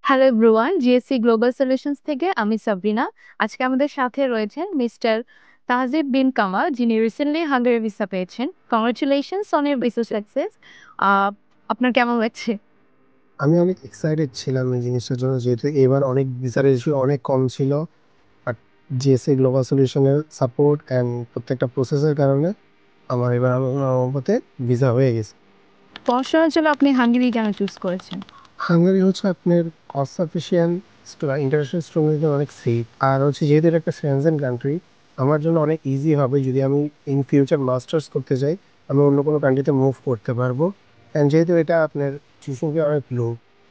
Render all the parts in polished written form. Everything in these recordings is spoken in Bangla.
Hello everyone, GSC global solutions থেকে আমি সাবরিনা। আজকে আমাদের সাথে রয়েছেন মিস্টার তাহজিব বিন কামাল, যিনি রিসেন্টলি হাঙ্গেরি ভিসা পেয়েছেন। Congratulations on your visa success. আপনার কেমন লাগছে? আমি অনেক এক্সাইটেড ছিলাম এই জিনিসটার জন্য, যেহেতু এবার অনেক ভিসার ইস্যু অনেক কম ছিল। বাট জিএসএ গ্লোবাল সলিউশনের সাপোর্ট অ্যান্ড প্রত্যেকটা প্রসেসের কারণে আমার এবার আল্লাহর রহমতে ভিসা হয়ে গেছে। পড়াশোনার জন্য আপনি হাঙ্গেরি কেন চুজ করেছেন? হাঙ্গারি হচ্ছে আপনার কস্ট সাফিসিয়েন্ট, ইন্টারন্যাশনাল স্টুডেন্টদের অনেক সেফ, আর হচ্ছে যেহেতু এটা একটা সেনজেন কান্ট্রি, আমার জন্য অনেক ইজি হবে যদি আমি ইন ফিউচার মাস্টার্স করতে চাই। আমি অন্য কোনো কান্ট্রিতে মুভ করতে পারবো। অ্যান্ড যেহেতু এটা আপনার টিউশন ফি অনেক লো,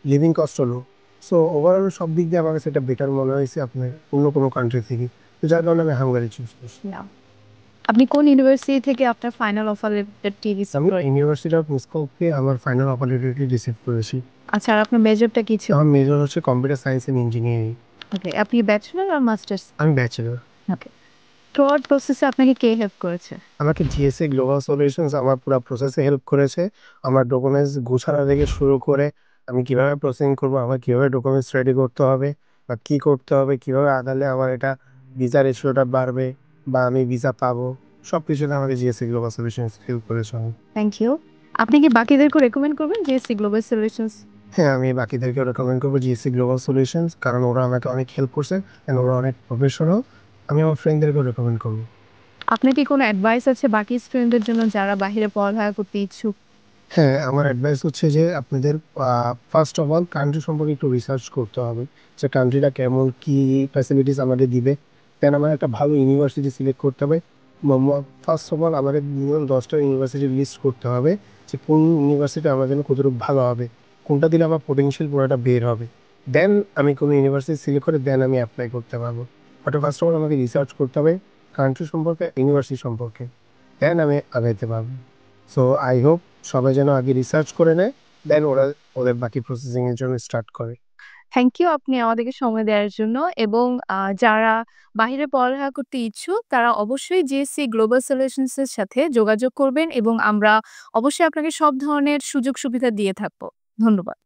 লিভিং কস্টও লো, সো ওভারঅল সব দিক দিয়ে আমার কাছে এটা বেটার মনে হয়েছে আপনার অন্য কোনো কান্ট্রি থেকে। তো যার কারণে আমি হাঙ্গারি চুজ করছি। না। আপনি কোন ইউনিভার্সিটি থেকে আপনার ফাইনাল অফার লেটারটি রিসিভ আমি করেন? ইউনিভার্সিটি অফ মিসকোকে আমার ফাইনাল অপরচুনিটি রিসিভ করেছি। আচ্ছা, আর আপনার মেজরটা কি ছিল? আমার মেজর হচ্ছে কম্পিউটার সায়েন্স অ্যান্ড ইঞ্জিনিয়ারিং। ওকে, আপনি ব্যাচেলর আর মাস্টার্স? আমি ব্যাচেলর। ওকে। থ্রুআউট প্রসেসে আপনাকে কে হেল্প করেছে? আমাকে জিএসএ গ্লোবাল সলিউশনস আমার পুরো প্রসেসে হেল্প করেছে। আমার ডকুমেন্টস গোছানো থেকে শুরু করে আমি কিভাবে প্রসেসিং করবো, আমার কিভাবে ডকুমেন্টস রেডি করতে হবে বা কী করতে হবে, কিভাবে আদালে আমার এটা ভিসার ইস্যুটা বাড়বে বা আমি ভিসা পাবো, সব কিছুতে আমাকে জিএসএ গ্লোবাল সলিউশনস হেল্প করেছে অনেক। Thank you. আপনি কি বাকিদেরকে রেকমেন্ড করবেন জিএসসি গ্লোবাল সলিউশনস? হ্যাঁ, আমি বাকিদেরকেও রেকমেন্ড করবো জিএসসি গ্লোবাল সলিউশনস, কারণ ওরা আমাকে অনেক হেল্প করছে অ্যান্ড ওরা অনেক প্রফেশনাল। আমি আমার ফ্রেন্ডদেরকেও রেকমেন্ড করবো। আপনার কি কোনো অ্যাডভাইস আছে বাকি স্টুডেন্টদের জন্য যারা বাহিরে পড়ালেখা করতে ইচ্ছুক? হ্যাঁ, আমার অ্যাডভাইস হচ্ছে যে আপনাদের ফার্স্ট অফ অল কান্ট্রি সম্পর্কে একটু রিসার্চ করতে হবে, যে কান্ট্রিটা কেমন, কী ফ্যাসিলিটিস আমাদের দিবে। দেন আমার একটা ভালো ইউনিভার্সিটি সিলেক্ট করতে হবে। ফার্স্ট অফ অল আমাদের মিনিমাম 10টা ইউনিভার্সিটি লিস্ট করতে হবে, যে কোন ইউনিভার্সিটি আমার জন্য কতটুকু ভালো হবে, কোনটা দিলে আমার পোটেনশিয়াল পুরোটা বের হবে। দেন আমি কোনো ইউনিভার্সিটি সিলেক্ট করে দেন আমি অ্যাপ্লাই করতে পারবো। বাট ফার্স্ট অফ অল আমাকে রিসার্চ করতে হবে কান্ট্রি সম্পর্কে, ইউনিভার্সিটি সম্পর্কে, দেন আমি আগাইতে পারবো। সো আই হোপ সবাই যেন আগে রিসার্চ করে নেয়, দেন ওরা ওদের বাকি প্রসেসিং এর জন্য স্টার্ট করে। থ্যাংক ইউ আপনি আমাদেরকে সময় দেওয়ার জন্য। এবং যারা বাহিরে পড়ালেখা করতে ইচ্ছুক তারা অবশ্যই জিএসসি গ্লোবাল সলিউশনস এর সাথে যোগাযোগ করবেন এবং আমরা অবশ্যই আপনাকে সব ধরনের সুযোগ সুবিধা দিয়ে থাকবো। ধন্যবাদ।